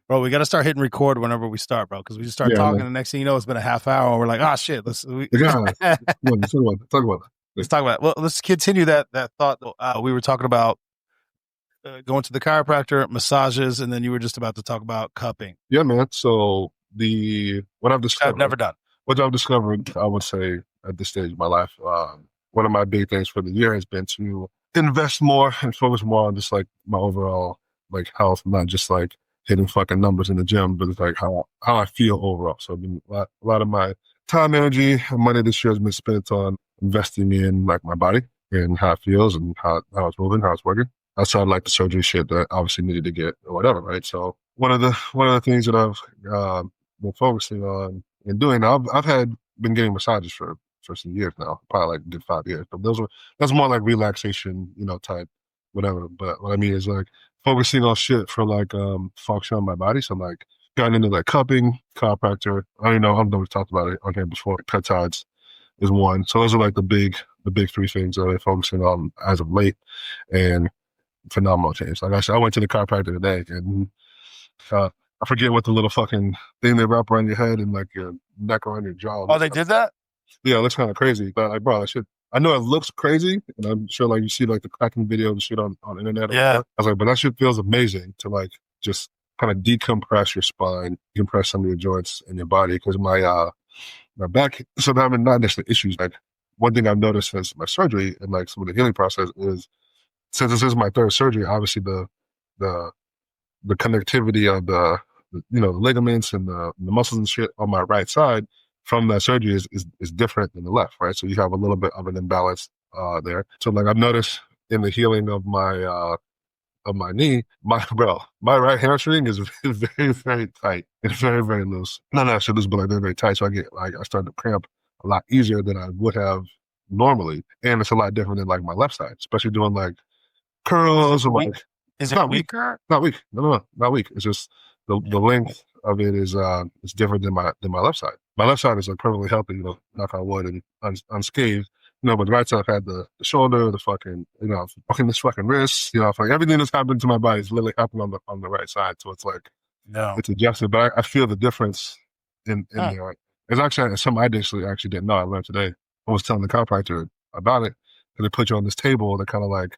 Bro, we got to start hitting record whenever we start, bro, because we just start Yeah, talking. like, The next thing you know, it's been a half hour. And we're like, oh shit, yeah. Talk about let's it. talk about it. Well, let's continue that thought. We were talking about going to the chiropractor, massages, and then you were just about to talk about cupping. Yeah, man. So what I've I've discovered, never done. I would say at this stage of my life, one of my big things for the year has been to invest more and focus more on just like my overall like health, not just like hitting fucking numbers in the gym, but it's like how I feel overall. So I've been, a lot of my time, energy, and money this year has been spent on investing in like my body and how it feels and how it's moving, how it's working. Outside of like the surgery shit that obviously needed to get or whatever, right? So one of the things that I've been focusing on and doing. I've been getting massages for some years now, probably like a good 5 years. But that's more like relaxation, type whatever. But what I mean is like focusing on shit for like function on my body. So I'm like gotten into like cupping, chiropractor. I don't know we talked about it on here before. Peptides is one. So those are like the big three things that I'm focusing on as of late, and phenomenal change. Like I said, I went to the chiropractor today, and I forget what the little fucking thing they wrap around your head and like your neck around your jaw. Oh, they did that? Yeah, it looks kind of crazy. But like, bro, I know it looks crazy, and I'm sure like you see like the cracking videos and shit on the internet. Yeah. I was like, but that shit feels amazing to like just kind of decompress your spine, decompress some of your joints in your body. Because my back, so I'm having not necessarily issues. Like one thing I've noticed since my surgery and like some of the healing process is since this is my third surgery, obviously the the connectivity of the ligaments and the muscles and shit on my right side from that surgery is different than the left, right? So you have a little bit of an imbalance there. So like I've noticed in the healing of my knee, my right hamstring is very, very tight and very, very loose. Not actually loose, but like they're very tight. So I start to cramp a lot easier than I would have normally. And it's a lot different than like my left side, especially doing like curls or like Is it's it not weak. weaker? Not weak. No, not weak. It's just the length of it is different than my left side. My left side is like perfectly healthy, knock on wood and unscathed. But the right side I've had the shoulder, the fucking, fucking this fucking wrist, like everything that's happened to my body is literally happened on the right side. So it's like No. it's adjusted, but I feel the difference in there. Like, it's actually something I actually didn't know. I learned today. I was telling the chiropractor about it, and they put you on this table that kind of like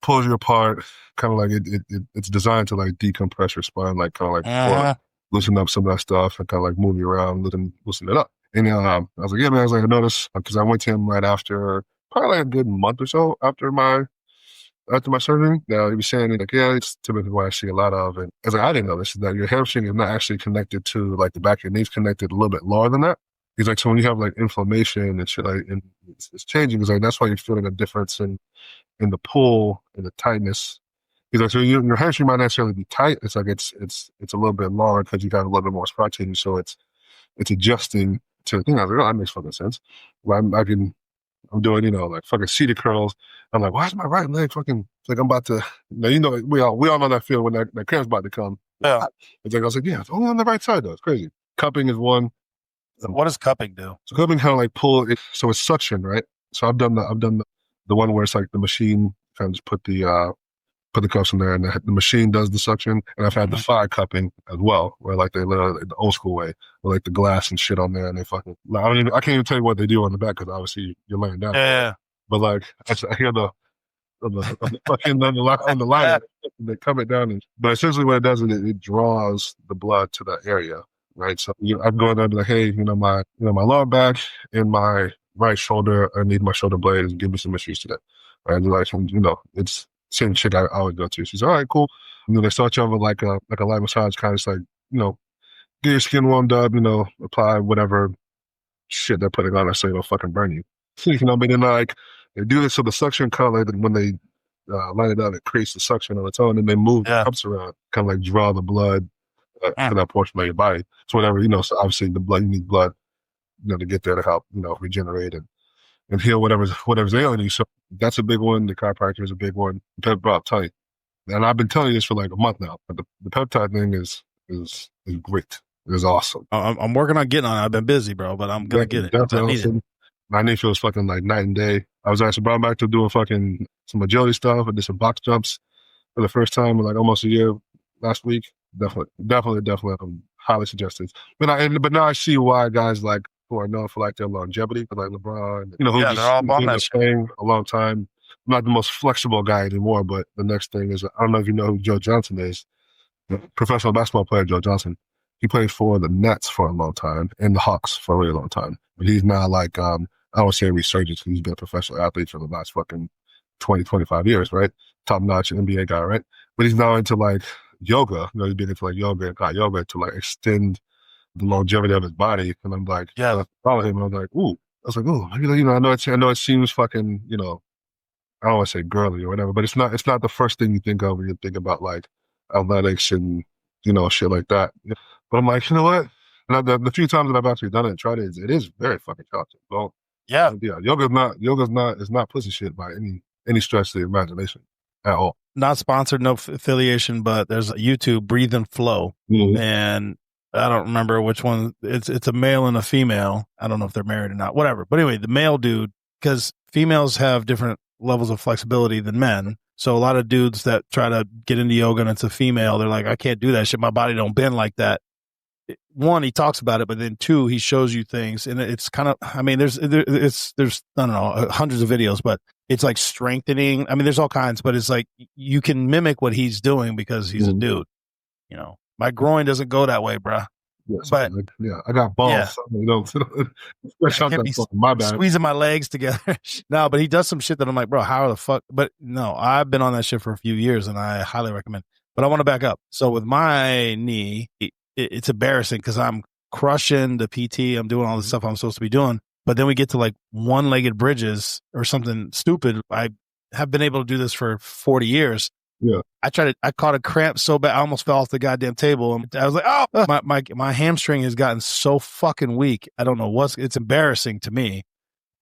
pulls you apart, kind of like it's designed to like decompress your spine, like kind of like loosen up some of that stuff and kind of like move you around, loosen it up. And I was like, yeah, man, I noticed because I went to him right after, probably like a good month or so after my surgery. Now he was saying like, yeah, it's typically what I see a lot of. And I was like, I didn't know this, is that your hamstring is not actually connected to like the back of your knee, is connected a little bit lower than that. He's like, so when you have like inflammation and shit, like, and it's changing. He's like, that's why you're feeling a difference in the pull and the tightness. He's like, so your hamstring might not necessarily be tight. It's like it's a little bit longer because you got a little bit more scar tissue, so it's adjusting to the thing. I was like, oh, that makes fucking sense. Well, I'm doing like fucking seated curls. I'm like, why is my right leg fucking? It's like I'm about to. We all know that feeling when that cramp's about to come. Yeah. It's like I was like, yeah, it's only on the right side though. It's crazy. Cupping is one. What does cupping do? So cupping kind of like pull it, so it's suction, right? So I've done the one where it's like the machine kind of just put the cups in there and the machine does the suction. And I've had the fire cupping as well, where like they literally the old school way, with like the glass and shit on there, and they fucking I can't even tell you what they do on the back because obviously you're laying down. Yeah. But like I hear the fucking on the line, they come it down, but essentially what it does is it draws the blood to that area. Right, so I'm going there and be like, hey, my lower back and my right shoulder, I need my shoulder blades. Give me some issues today, right? And like, it's same shit I always go to. She's all right, cool. They start you off with like a light massage, kind of just like get your skin warmed up, apply whatever shit they're putting on it so it'll fucking burn you. But then like they do this so the suction color, then when they line it up, it creates the suction on its own, and they move the cups around, kind of like draw the blood to that portion of your body. So whatever, so obviously the blood, you need blood, to get there to help, regenerate and heal whatever's ailing you. So that's a big one. The chiropractor is a big one. Bro, I'll tell you. And I've been telling you this for like a month now. But the peptide thing is great. It is awesome. I'm working on getting on it. I've been busy, bro, but I'm going to get it. I need it. My knee feels fucking like night and day. I was actually brought back to doing fucking some agility stuff. I did some box jumps for the first time in like almost a year last week. Definitely. Highly suggested. But now I see why guys like who are known for like their longevity, like LeBron, who Yeah, they're all who's on been that shit. playing a long time. I'm not the most flexible guy anymore, but the next thing is I don't know if you know who Joe Johnson is, the professional basketball player Joe Johnson. He played for the Nets for a long time and the Hawks for a really long time. But he's now like I don't say a resurgence. He's been a professional athlete for the last fucking 20, 25 years, right? Top notch NBA guy, right? But he's now into like yoga. He's been into like yoga and hot yoga to like extend the longevity of his body. And I'm like, Yeah, I follow him. And I was like, ooh. I was like, ooh, maybe, I know it seems fucking, I don't want to say girly or whatever, but it's not the first thing you think of when you think about like athletics and, shit like that. But I'm like, you know what? And the few times that I've actually done it and tried it, it is very fucking challenging. So yeah. yeah, is not pussy shit by any stretch of the imagination at all. Not sponsored, no affiliation, but there's a YouTube, Breathe and Flow, Mm-hmm. and I don't remember which one. It's a male and a female. I don't know if they're married or not. Whatever. But anyway, the male dude, because females have different levels of flexibility than men. So a lot of dudes that try to get into yoga and it's a female, they're like, I can't do that shit. My body don't bend like that. One, he talks about it, but then two, he shows you things, and it's kind of, I mean, there's I don't know, hundreds of videos, but it's like strengthening. I mean, there's all kinds, but it's like you can mimic what he's doing because he's a dude. My groin doesn't go that way, bruh. Yes, But yeah, I got balls. yeah, So, I can't be my bad. squeezing my legs together. No, but he does some shit that I'm like, bro, how the fuck? But no, I've been on that shit for a few years, and I highly recommend. But I want to back up. So with my knee, it's embarrassing because I'm crushing the PT. I'm doing all the stuff I'm supposed to be doing. But then we get to like one-legged bridges or something stupid. I have been able to do this for 40 years. Yeah. I caught a cramp so bad, I almost fell off the goddamn table. And I was like, oh, my hamstring has gotten so fucking weak. I don't know it's embarrassing to me.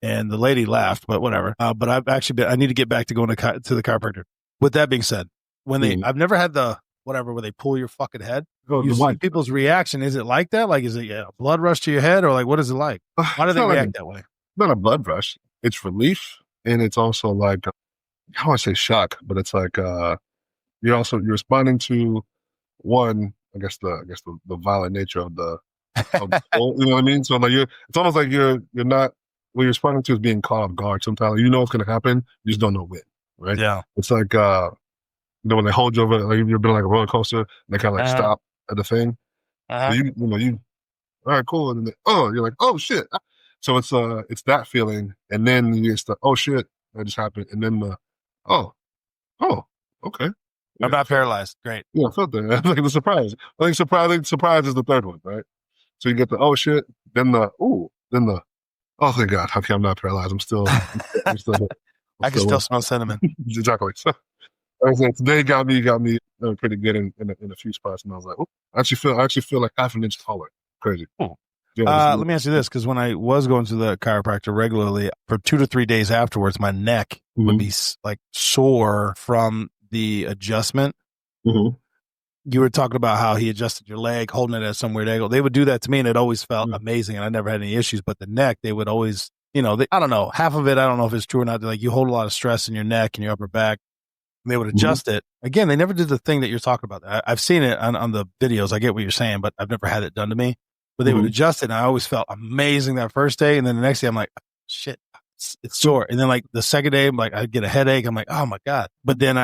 And the lady laughed, but whatever. But I need to get back to going to the chiropractor. With that being said, I've never had the whatever where they pull your fucking head. You see people's reaction. Is it like that? Like, is it a blood rush to your head, or like, what is it like? Why do they react that way? Not a blood rush. It's relief, and it's also like, I don't want to say shock, but it's like you're responding to one, I guess the violent nature of the pull, you know what I mean? So like it's almost like you're not, what you're responding to is being caught off guard. Sometimes you know what's gonna happen, you just don't know when, right? Yeah. It's like when they hold you over, like you've been like a roller coaster, and they kind of like stop at the thing. So you all right, cool, and then you're like, oh shit. So it's that feeling, and then you just oh shit, that just happened, and then the oh okay. Yeah. I'm not paralyzed. Great. Yeah, I felt that. Like the surprise. I think surprise is the third one, right? So you get the oh shit, then the oh thank God. Okay, I'm not paralyzed. I'm still I can still smell cinnamon. Exactly. So today got me pretty good in a few spots, and I was like, oh, I actually feel like half an inch taller. Crazy. Cool. Yeah, let me ask you this, because when I was going to the chiropractor regularly, for 2 to 3 days afterwards, my neck would be like sore from the adjustment. Mm-hmm. You were talking about how he adjusted your leg, holding it at some weird angle. They would do that to me, and it always felt amazing, and I never had any issues. But the neck, they would always, I don't know, half of it, I don't know if it's true or not. Like, you hold a lot of stress in your neck and your upper back. And they would adjust it. Again, they never did the thing that you're talking about. I've seen it on the videos. I get what you're saying, but I've never had it done to me. But they would adjust it, and I always felt amazing that first day. And then the next day, I'm like, shit, it's sore. And then like the second day, I'm like, I get a headache. I'm like, oh my God. But then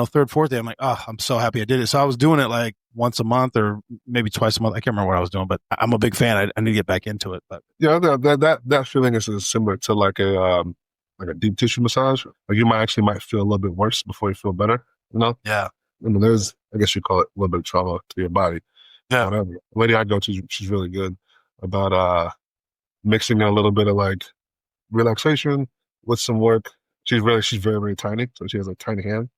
third, fourth day, I'm like, oh, I'm so happy I did it. So I was doing it like once a month or maybe twice a month. I can't remember what I was doing, but I'm a big fan. I need to get back into it. But yeah, that feeling is similar to like a deep tissue massage. Like you might feel a little bit worse before you feel better. Yeah. I mean, there's, I guess you call it a little bit of trauma to your body. Yeah. Whatever. The lady I go to, she's really good about mixing a little bit of like relaxation with some work. She's very, very tiny, so she has a tiny hand.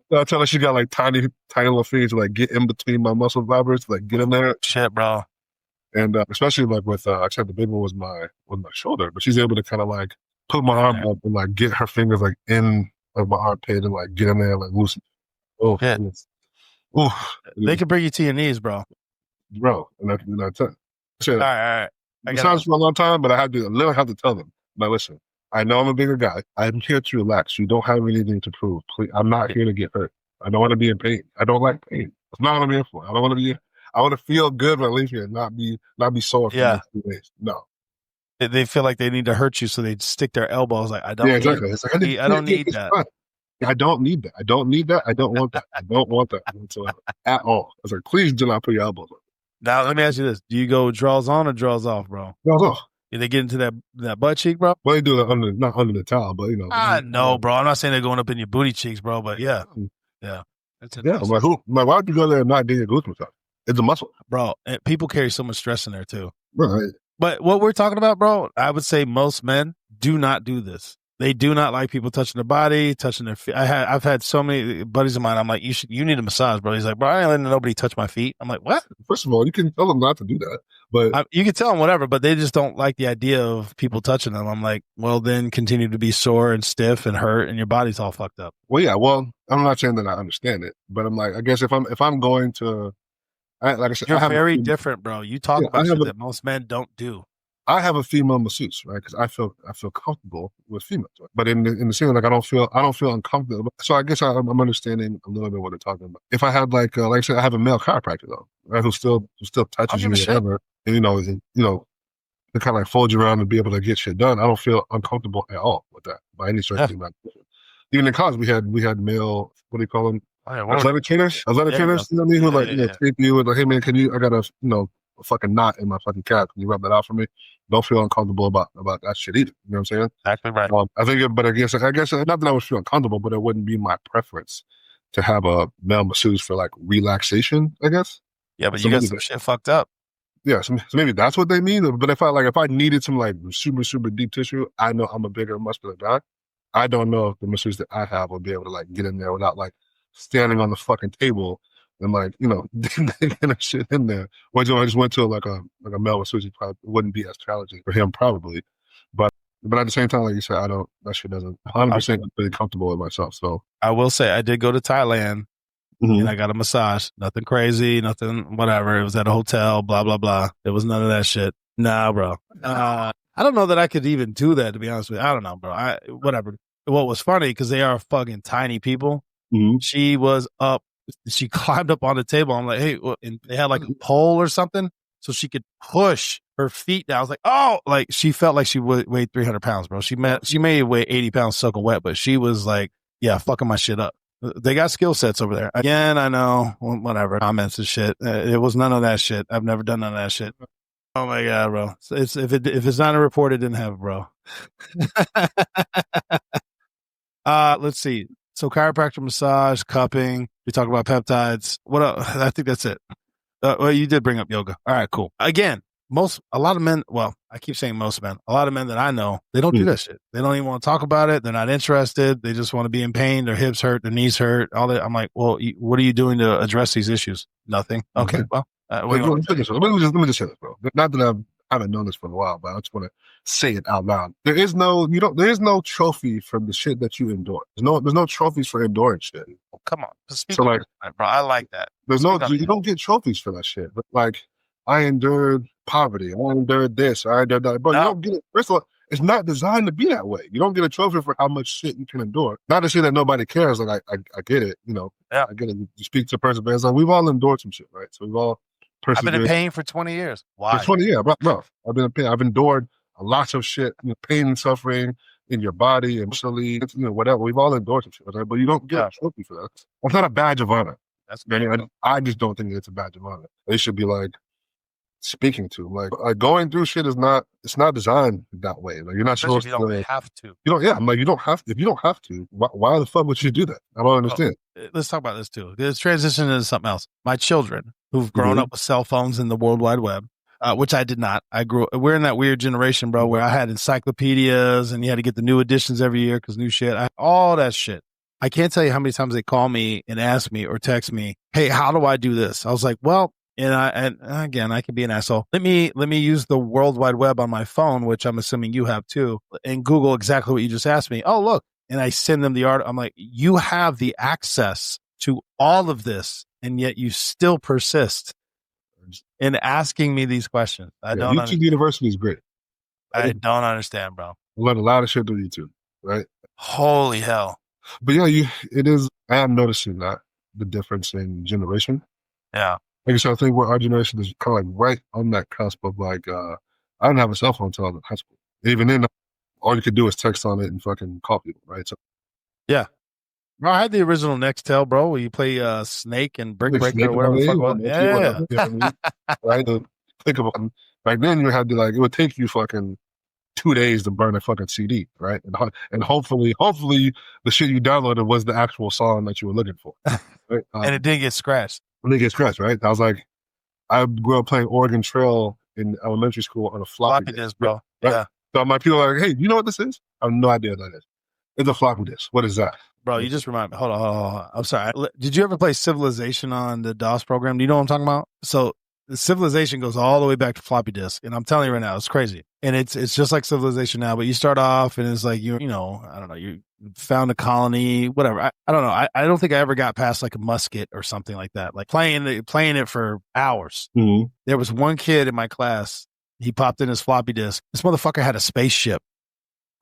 So I tell her she got like tiny little fingers to like get in between my muscle fibers, to like get in there. Shit, bro. And especially like with, I said the big one was my shoulder, but she's able to kind of like put my arm up and like get her fingers like in like my armpit and like get in there and like loosen. Oh, shit. They can bring you to your knees, bro. And I tell you, all right. It sounds for a long time, but I literally have to tell them. Now listen, I know I'm a bigger guy. I'm here to relax. You don't have anything to prove. Please, I'm not here to get hurt. I don't want to be in pain. I don't like pain. That's not what I'm here for. I don't want to be. I want to feel good when I leave here and not be sore for the next 2 days. No. They feel like they need to hurt you, so they stick their elbows. Like, I don't Yeah, exactly. It's like, I don't need it's that. fine. I don't need that. I don't need that. I don't want that. I don't want that whatsoever at all. I was like, please do not put your elbows on. Now, let me ask you this: do you go draws on or draws off, bro? Draws off. Did they get into that butt cheek, bro? Well, they do it not under the towel, but No, bro. I'm not saying they're going up in your booty cheeks, bro. But yeah. That's I'm like, why would you go there and not get your glutes massage? It's a muscle, bro. And people carry so much stress in there too, right? But what we're talking about, bro, I would say most men do not do this. They do not like people touching their body, touching their feet. I've had so many buddies of mine. I'm like, you need a massage, bro. He's like, bro, I ain't letting nobody touch my feet. I'm like, what? First of all, you can tell them not to do that, but you can tell them whatever, but they just don't like the idea of people touching them. I'm like, well, then continue to be sore and stiff and hurt, and your body's all fucked up. Well, yeah. Well, I'm not saying that I understand it, but I'm like, I guess if I'm going to, like I said, you're very different, bro. You talk about shit that most men don't do. I have a female masseuse, right? Because I feel comfortable with females, right? But in the scene, like I don't feel uncomfortable. So I guess I'm understanding a little bit what they're talking about. If I had like I said, I have a male chiropractor though, right? Who still touches you, whatever, and they kind of like fold you around and be able to get shit done. I don't feel uncomfortable at all with that by any stretch of the imagination. Even in college, we had male, what do you call them? Athletic trainers. You know what I mean? Who like take you and like, hey man, I got a fucking knot in my fucking calf. Can you rub that out for me? Don't feel uncomfortable about that shit either. You know what I'm saying? Exactly right. I guess not that I would feel uncomfortable, but it wouldn't be my preference to have a male masseuse for like relaxation, I guess. Yeah, but you got some shit fucked up. Yeah, so maybe that's what they mean. But if I needed some like super, super deep tissue, I know I'm a bigger muscular guy. I don't know if the masseuse that I have will be able to like get in there without like standing on the fucking table and like, getting shit in there. Or I just went to like a male masseuse, probably wouldn't be as challenging for him probably. But at the same time, like you said, that shit doesn't 100% really comfortable with myself. So I will say I did go to Thailand and I got a massage. Nothing crazy, nothing whatever. It was at a hotel, blah, blah, blah. There was none of that shit. Nah, bro. I don't know that I could even do that, to be honest with you. I don't know, bro. Whatever. What was funny, because they are fucking tiny people. She was up. She climbed up on the table. I'm like, hey, and they had like a pole or something so she could push her feet down. I was like, oh, like she felt like she weighed 300 pounds, bro. She may weigh 80 pounds soaking wet, but she was like, yeah, fucking my shit up. They got skill sets over there. Again, I know, whatever, comments and shit. It was none of that shit. I've never done none of that shit. Oh my God, bro. If it's not a report, it didn't have it, bro. Let's see. So chiropractor, massage, cupping. We talk about peptides. What else? I think that's it. Well, you did bring up yoga. All right, cool. Again, a lot of men, well, I keep saying most men, a lot of men that I know, they don't do that shit. They don't even want to talk about it. They're not interested. They just want to be in pain. Their hips hurt, their knees hurt, all that. I'm like, well, what are you doing to address these issues? Nothing. Okay, well. Let me just say this, bro. Not that I haven't known this for a while, but I just want to say it out loud. There is no trophy for the shit that you endure. There's no trophies for enduring shit. Oh, come on. So like, bro, I like that. You don't get trophies for that shit. But like, I endured poverty. I endured this. I endured that. But you don't get it. First of all, it's not designed to be that way. You don't get a trophy for how much shit you can endure. Not to say that nobody cares. Like I get it. I get it. You speak to a person, but it's like we've all endured some shit, right? So we've all. I've been in pain for 20 years. Why? For 20 years, bro. I've been in pain. I've endured a lot of shit, pain and suffering in your body, emotionally, whatever. We've all endured some shit, right? But you don't get a trophy for that. It's not a badge of honor. That's good. I just don't think it's a badge of honor. They should be like speaking to like going through shit it's not designed that way. Like you're not supposed to. You don't have to. I'm like, you don't have to. If you don't have to, why the fuck would you do that? I don't understand. Let's talk about this too. Let's transition into something else. My children who've grown up with cell phones and the World Wide Web, which I did not. We're in that weird generation, bro, where I had encyclopedias and you had to get the new editions every year because new shit. All that shit. I can't tell you how many times they call me and ask me or text me, hey, how do I do this? I was like, well, and again, I can be an asshole. Let me use the World Wide Web on my phone, which I'm assuming you have too, and Google exactly what you just asked me. Oh, look. And I send them the article. I'm like, you have the access to all of this, and yet you still persist in asking me these questions. YouTube University is great. I don't understand, bro. I learned a lot of shit through YouTube, right? Holy hell. But yeah, I am noticing that the difference in generation. Yeah. Like I said, I think what our generation is kind of like right on that cusp of like, I didn't have a cell phone until I was in high school. Even then, all you could do is text on it and fucking call people, right? So Yeah. Bro, I had the original Nextel, bro, where you play Snake and Brick like Breaker or Snake on whatever the fuck it me, was. on Nokia, Yeah. whatever, you know what I mean? Right? To think about it. Back then, you had to like, it would take you fucking 2 days to burn a fucking CD, right? And hopefully the shit you downloaded was the actual song that you were looking for, right? And it didn't get scratched. When they get scratched, right? I was like, I grew up playing Oregon Trail in elementary school on a floppy Floppy disk, disk, bro. right? Yeah. So my people are like, hey, you know what this is? I have no idea what that is. It's a floppy disk. What is that? Bro, you just remind me. Hold on. I'm sorry. Did you ever play Civilization on the DOS program? Do you know what I'm talking about? So the Civilization goes all the way back to floppy disk, and I'm telling you right now, it's crazy. And it's just like Civilization now, but you start off and it's like I don't know, you found a colony, whatever. I don't know. I don't think I ever got past like a musket or something like that. Like playing it for hours. Mm-hmm. There was one kid in my class. He popped in his floppy disk. This motherfucker had a spaceship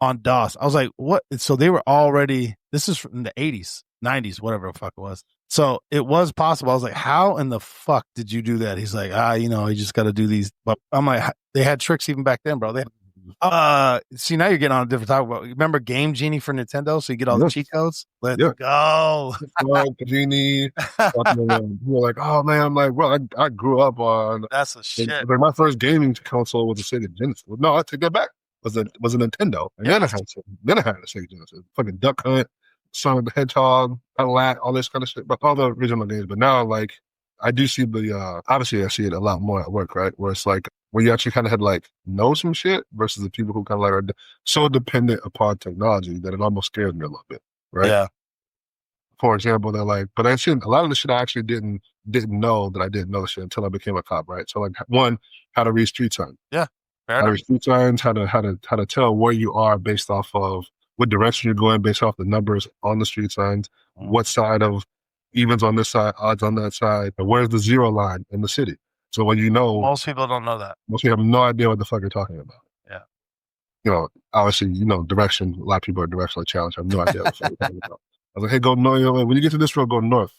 on DOS. I was like, what? So they were already, this is from the 80s, 90s, whatever the fuck it was. So it was possible. I was like, how in the fuck did you do that? He's like, you just got to do these. But I'm like, they had tricks even back then, bro. See, now you're getting on a different topic. Remember Game Genie for Nintendo? So you get all the cheat codes? Let's go. Genie. You were like, oh man, I'm like, well, I grew up on. That's a shit. Like my first gaming console was a Sega Genesis. No, I take that back. Was a Nintendo. And then I had a Sega Genesis. Fucking Duck Hunt, Sonic the Hedgehog, all this kind of shit, but all the original games. But now, like, I do see obviously I see it a lot more at work, right? Where it's like, where you actually kind of had like know some shit versus the people who kind of like are so dependent upon technology that it almost scares me a little bit, right? Yeah. For example, they're like, but I see a lot of the shit I actually didn't know that I didn't know the shit until I became a cop, right? So like, one, how to read street signs. Yeah. How to read street signs, how to tell where you are based off of what direction you're going based off the numbers on the street signs, what side of evens on this side, odds on that side, and where's the zero line in the city. So when most people don't know that. Most people have no idea what the fuck you're talking about. Yeah. Obviously, direction. A lot of people are directionally challenged. I have no idea what the fuck you're talking about. I was like, hey, go north. When you get to this road, go north.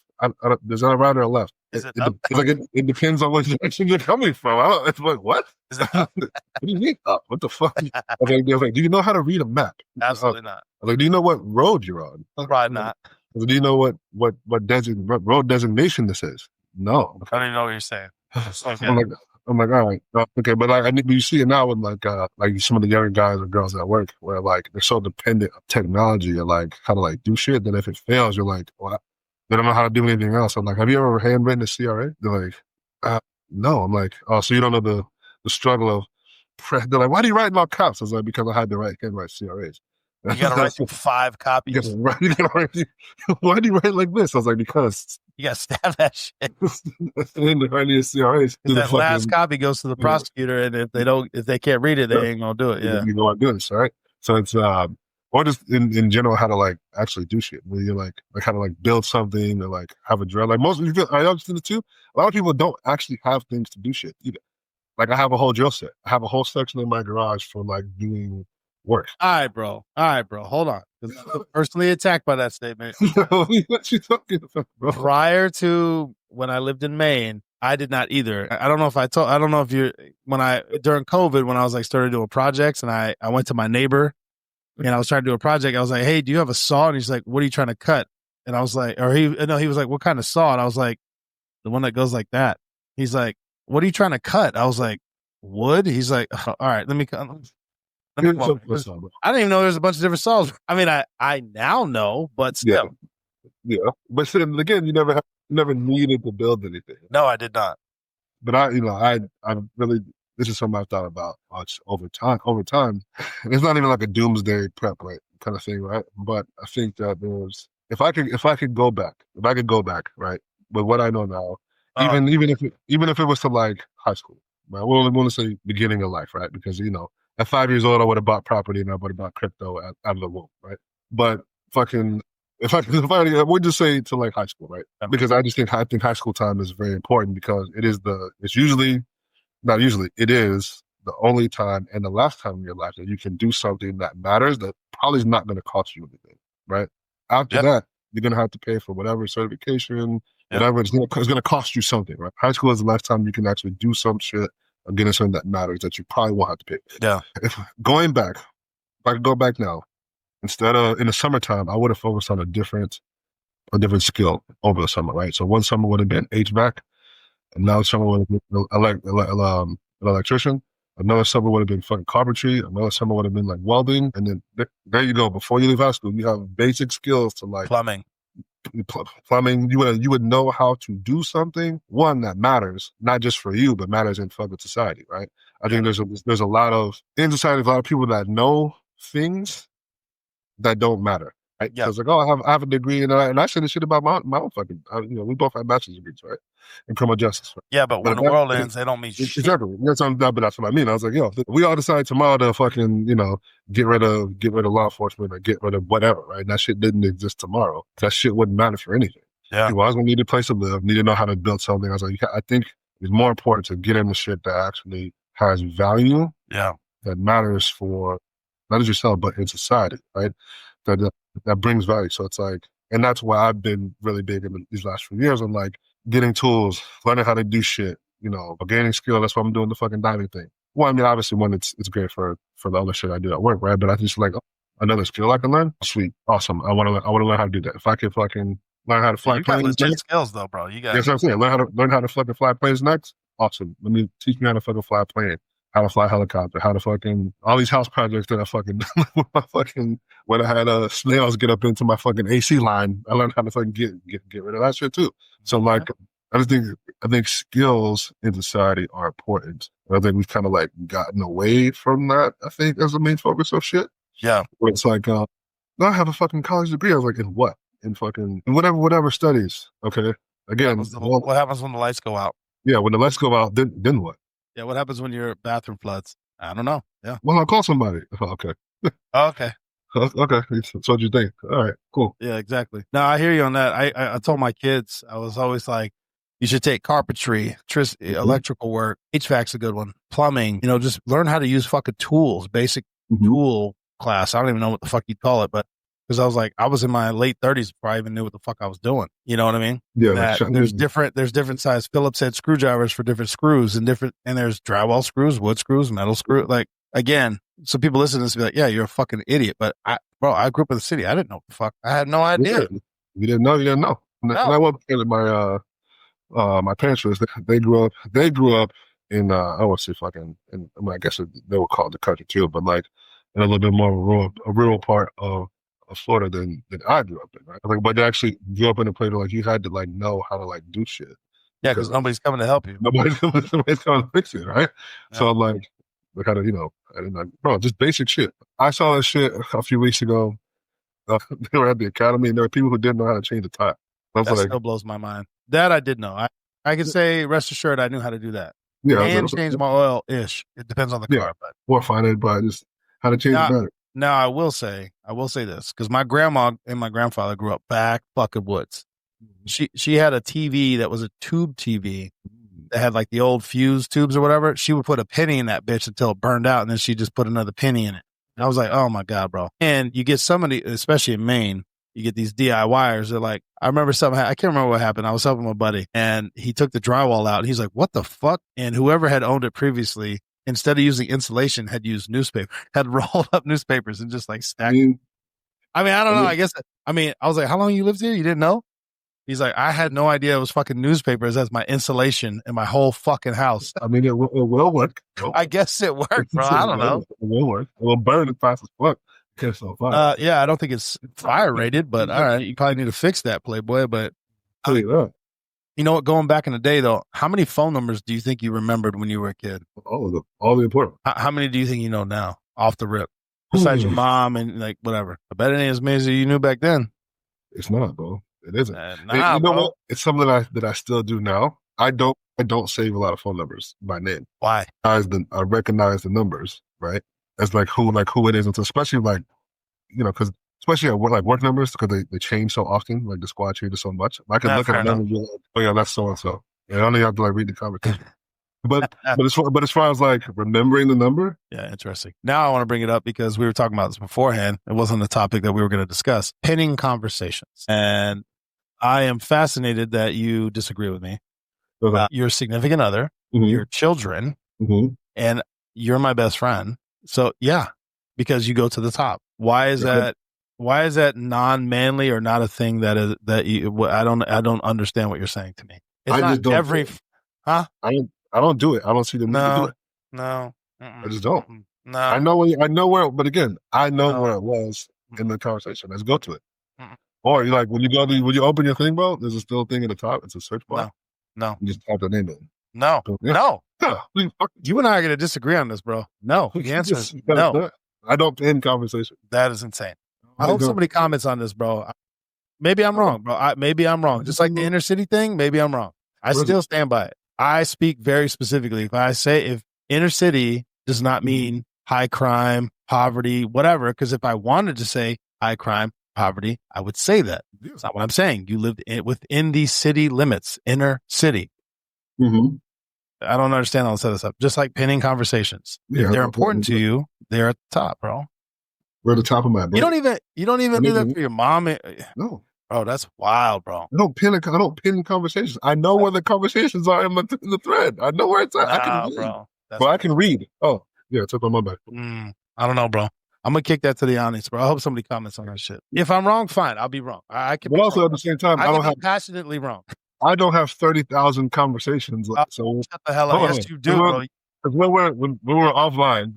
There's not a right or a left. It depends on what direction you're coming from. It's like, what? What do you mean up? What the fuck? I was like, do you know how to read a map? Absolutely not. I was like, do you know what road you're on? Probably not. I was like, do you know what road designation this is? No. I don't even know what you're saying. Okay. I'm like, all right, okay, but like, you see it now with like some of the younger guys or girls at work, where like they're so dependent on technology and like how to like do shit that if it fails, you're like, well, they don't know how to do anything else. I'm like, have you ever handwritten a CRA? They're like, no. I'm like, oh, so you don't know the struggle of press. They're like, why do you write in all caps? I was like, because I had to handwrite CRAs. You gotta write 5 copies. Why do you write like this? I was like, because you gotta stab that shit. CRAs. That last copy goes to the prosecutor, and if they can't read it, they ain't gonna do it. Yeah, you know what doing this, right? So it's or just in general how to like actually do shit. Where you're like how to like build something or like have a drill. Like most of you, I understand it too. A lot of people don't actually have things to do shit either. Like I have a whole drill set. I have a whole section in my garage for like doing work. All right, bro. Hold on. I'm personally attacked by that statement. What you talking about, bro? Prior to when I lived in Maine, I did not either. I don't know if during COVID, when I was like started doing projects and I went to my neighbor and I was trying to do a project. I was like, hey, do you have a saw? And he's like, what are you trying to cut? And I was like, he was like, what kind of saw? And I was like, the one that goes like that. He's like, what are you trying to cut? I was like, wood? He's like, all right, let me cut. I didn't even know there's a bunch of different saws. I mean, I now know, but still. Yeah. But then again, you never needed to build anything. No, I did not. But I really, this is something I've thought about much over time. It's not even like a doomsday prep, right, kind of thing, right? But I think that if I could go back, right, with what I know now, even if it was to like high school, right? I want to say beginning of life, right? Because at 5 years old, I would have bought property and I would have bought crypto out of the womb, right? But fucking, if I would just say to like high school, right? Because I think high school time is very important because it is the only time and the last time in your life that you can do something that matters that probably is not going to cost you anything, right? After that, you're going to have to pay for whatever certification, Whatever, it's gonna cost you something, right? High school is the last time you can actually do some shit or get into something that matters that you probably won't have to pay. Yeah. If I could go back now, instead of in the summertime, I would have focused on a different skill over the summer, right? So one summer would have been HVAC, another summer would have been an electrician, another summer would have been fucking carpentry, another summer would have been like welding, and then there you go. Before you leave high school, you have basic skills to like plumbing. You would know how to do something, one that matters, not just for you, but matters in fucking society, right? I think there's a lot of, in society, a lot of people that know things that don't matter. Right? Yeah. So it's like, oh, I have a degree and I say this shit about my own fucking, we both have bachelor's degrees, right? In criminal justice. Right? Yeah, but when the world ends, they don't mean shit. Exactly. That's what I mean. I was like, we all decide tomorrow to fucking, get rid of law enforcement or get rid of whatever, right? And that shit didn't exist tomorrow. That shit wouldn't matter for anything. Yeah. People always gonna need a place to live, need to know how to build something. I was like, I think it's more important to get into shit that actually has value. Yeah. That matters for not just yourself, but in society, right? That brings value. So it's like, and that's why I've been really big in these last few years. I'm like getting tools, learning how to do shit, gaining skill. That's why I'm doing the fucking diving thing. Well, I mean, obviously one, it's great for the other shit I do at work, right? But I just like, another skill I can learn. Sweet. Awesome. I want to learn how to do that. If I can fucking learn how to fly planes. You got skills though, bro. You got. That's what I'm saying. Learn how to fucking fly planes next. Awesome. Teach me how to fucking fly a plane, how to fly a helicopter, how to fucking all these house projects that I fucking when I had snails get up into my fucking AC line. I learned how to fucking get rid of that shit too. So like, I think skills in society are important. I think we've kind of like gotten away from that. I think as the main focus of shit. Yeah. Where it's like, no, I have a fucking college degree. I was like, in what? In whatever studies. Okay. Again, what happens when the lights go out? Yeah, when the lights go out, then what? Yeah, what happens when your bathroom floods? I don't know. Yeah. Well, I'll call somebody. Oh, okay. Okay. Okay. That's what you think. All right, cool. Yeah, exactly. No, I hear you on that. I told my kids, I was always like, you should take carpentry, electrical work. HVAC's a good one. Plumbing, just learn how to use fucking tools, basic tool class. I don't even know what the fuck you'd call it, but because I was in my late 30s before I even knew what the fuck I was doing. You know what I mean? Yeah. There's different size Phillips head screwdrivers for different screws and there's drywall screws, wood screws, metal screw. Like, again, so people listen to this and be like, yeah, you're a fucking idiot. But I grew up in the city. I didn't know what the fuck. I had no idea. You didn't know. No. And I went to my parents they grew up in I won't say fucking, I guess they were called the country too, but like in a little bit more a rural part of Florida than I grew up in, right? Like, but they actually grew up in a place where like you had to like know how to like do shit. Yeah, because nobody's coming to help you. Nobody's coming to fix it, right? Yeah. So I'm like how to, I didn't like, bro, just basic shit. I saw that shit a few weeks ago. They were at the academy, and there were people who didn't know how to change the tire. That still blows my mind. That I did know. I can say, rest assured, I knew how to do that. Yeah, and change my oil-ish. It depends on the car, but or find it, but just how to change it better. Now, I will say this, because my grandma and my grandfather grew up back fucking woods. She had a TV that was a tube TV that had like the old fuse tubes or whatever. She would put a penny in that bitch until it burned out, and then she just put another penny in it. And I was like, oh my God, bro. And you get somebody, especially in Maine, you get these DIYers. They're like, I remember something, I can't remember what happened. I was helping my buddy, and he took the drywall out, and he's like, what the fuck? And whoever had owned it previously, instead of using insulation, had used newspaper, had rolled up newspapers and just like stacked. I don't know. I was like, how long you lived here? You didn't know? He's like, I had no idea it was fucking newspapers as my insulation in my whole fucking house. It will work. I guess it worked, bro. I don't know. It will work. It will burn as fast as fuck. Yeah, I don't think it's fire rated, but all right, you probably need to fix that, Playboy. But you know what? Going back in the day, though, how many phone numbers do you think you remembered when you were a kid? All of them, all the important. How many do you think you know now, off the rip, besides your mom and like whatever? I bet it ain't as many as you knew back then. It's not, bro. It isn't. You know what? It's something that I still do now. I don't save a lot of phone numbers by name. Why? I recognize the numbers, right? As like who it is, and especially like, because especially at work numbers, because they change so often, like the squad changes so much. I can look at a number and be like, oh yeah, that's so and so. I only have to like read the conversation. But as far as like remembering the number, yeah, interesting. Now I want to bring it up because we were talking about this beforehand. It wasn't the topic that we were going to discuss. Pinning conversations, and I am fascinated that you disagree with me. Okay. Your significant other, your children, and you're my best friend. So yeah, because you go to the top. Why is that? Why is that non-manly or not a thing that is that you? I don't understand what you're saying to me. It's I not just don't every, huh? I don't do it. I don't see the need to do it. No, I just don't. no. I know where, but again, I know where it was in the conversation. Let's go to it. Or you like when you open your thing, bro, there's a still thing at the top. It's a search bar. No. You just type the name in. No. Yeah. You and I are going to disagree on this, bro. No. The answer is no. I don't end conversation. That is insane. I hope somebody comments on this, bro. Maybe I'm wrong, bro. Maybe I'm wrong. Just like the inner city thing, maybe I'm wrong. I still stand by it. I speak very specifically. If inner city does not mean high crime, poverty, whatever, because if I wanted to say high crime, poverty, I would say that. That's not what I'm saying. You lived within the city limits, inner city. I don't understand all this other stuff. Just like pinning conversations. If they're important to you, they're at the top, bro. We're at the top of my brain. You don't even do that for your mom. No. Bro, that's wild, bro. I don't pin conversations. I know where the conversations are in the thread. I know where it's at. I can read. Bro. I can read. Oh, yeah, it's up on my back. I don't know, bro. I'm gonna kick that to the audience, bro. I hope somebody comments on that shit. If I'm wrong, fine. I'll be wrong. I can. But also wrong. At the same time, I don't have passionately wrong. I don't have 30,000 conversations. So shut the hell up. Yes, you do, bro. Because when we're offline,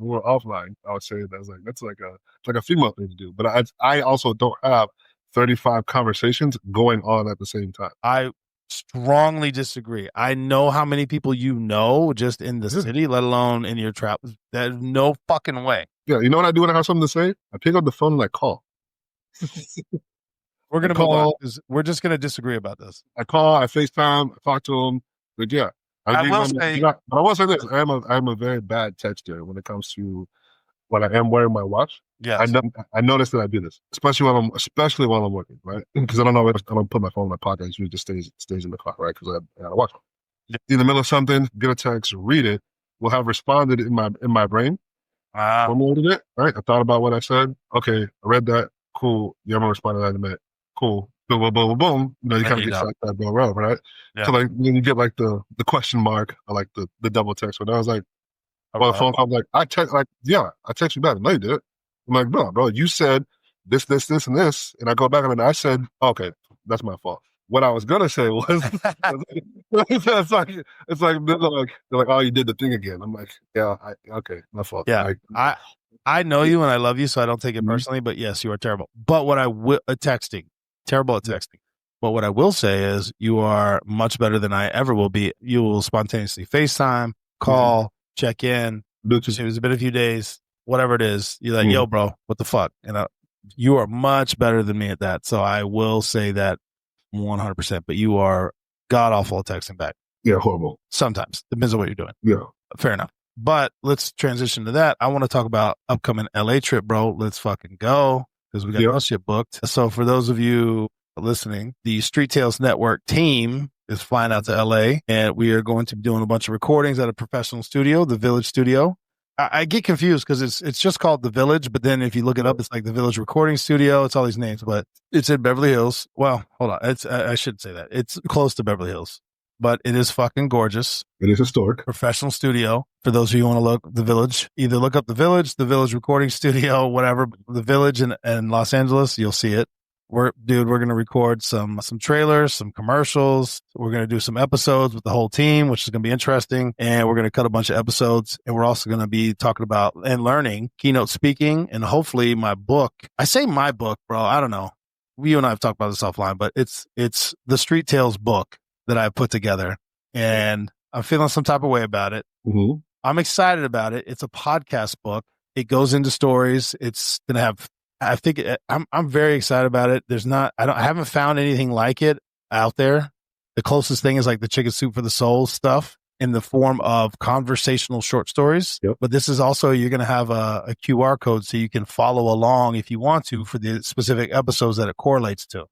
I would say that's like a female thing to do. But I also don't have 35 conversations going on at the same time. I strongly disagree. I know how many people you know just in the city, let alone in your travels. There's no fucking way. Yeah, you know what I do when I have something to say? I pick up the phone and I call. We're going to move on because we're just going to disagree about this. I call, I FaceTime, I talk to them. But yeah. I will say this. I'm a very bad texter when it comes to when I am wearing my watch. Yeah. I notice that I do this, especially while I'm working, right? Because I don't put my phone in my pocket. It usually just stays in the car, right? Because I got to watch. Yeah. In the middle of something, get a text, read it, will have responded in my brain. Formulated it, right? I thought about what I said. Okay, I read that. Cool. Yeah, I'm gonna respond to that in a minute. Cool. Boom, boom, boom, boom. You know, you kind of get shot that go around, right? Yeah. So like when you get like the question mark or like the double text. When I was like, well, the phone call, like I text you back. No, you did it. I'm like, bro, you said this, and this, and I go back and I said, okay, that's my fault. What I was gonna say was, it's like they're like, oh, you did the thing again. I'm like, yeah, okay, my fault. Yeah, I know you and I love you, so I don't take it personally. But yes, you are terrible. But what I will terrible at texting. But what I will say is, you are much better than I ever will be. You will spontaneously FaceTime, call, check in. It was been a few days, whatever it is. You're like, yo, bro, what the fuck? And you are much better than me at that. So I will say that 100%. But you are god awful at texting back. Yeah, horrible. Sometimes depends on what you're doing. Yeah, fair enough. But let's transition to that. I want to talk about upcoming LA trip, bro. Let's fucking go because we got no shit booked. So for those of you listening, the Street Tales Network team is flying out to LA, and we are going to be doing a bunch of recordings at a professional studio, the Village Studio. I get confused because it's just called the Village, but then if you look it up, it's like the Village Recording Studio. It's all these names, but it's in Beverly Hills. Well, hold on, I shouldn't say that. It's close to Beverly Hills, but it is fucking gorgeous. It is historic. Professional studio. For those of you who want to look, the Village, either look up the Village Recording Studio, whatever, the Village in Los Angeles, you'll see it. We're going to record some trailers, some commercials. We're going to do some episodes with the whole team, which is going to be interesting. And we're going to cut a bunch of episodes. And we're also going to be talking about and learning keynote speaking and hopefully my book. I say my book, bro. I don't know. You and I have talked about this offline, but it's the Street Tales book that I put together. And I'm feeling some type of way about it. Mm-hmm. I'm excited about it. It's a podcast book. It goes into stories. It's going to have, I think I'm very excited about it. I haven't found anything like it out there. The closest thing is like the Chicken Soup for the Soul stuff in the form of conversational short stories. Yep. But this is also, you're going to have a QR code so you can follow along if you want to for the specific episodes that it correlates to.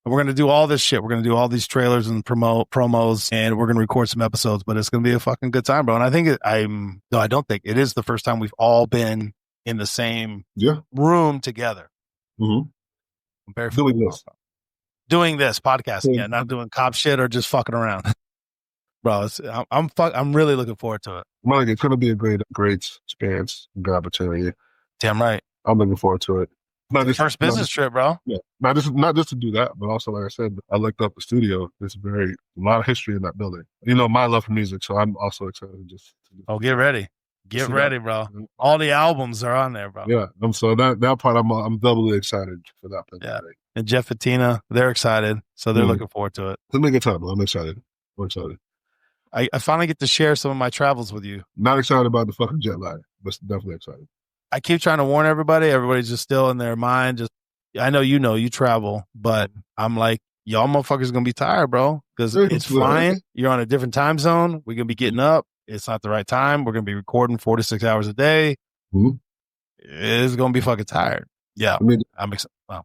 And we're going to do all this shit. We're going to do all these trailers and promos, and we're going to record some episodes, but it's going to be a fucking good time, bro. And I think I don't think it is the first time we've all been in the same room together. Mm-hmm. I'm very familiar. doing this podcasting. Yeah, not doing cop shit or just fucking around. Bro, I'm really looking forward to it. Like, it's going to be a great experience, good opportunity. Damn right. I'm looking forward to it. First business trip, bro. Yeah, not just to do that, but also, like I said, I looked up the studio. There's a lot of history in that building. You know, my love for music, so I'm also excited to just get ready. Get ready, bro. All the albums are on there, bro. Yeah, so that part I'm doubly excited for that. Yeah, and Jeff and Tina, they're excited, so they're looking forward to it. It's a good time. I'm excited. I'm excited. I finally get to share some of my travels with you. Not excited about the fucking jet lag, but definitely excited. I keep trying to warn everybody. Everybody's just still in their mind. Just, I know you travel, but I'm like, y'all motherfuckers gonna be tired, bro, because it's flying. You're on a different time zone. We're gonna be getting up. It's not the right time. We're gonna be recording 4 to 6 hours a day. Mm-hmm. It's gonna be fucking tired. Yeah, I'm excited. Wow.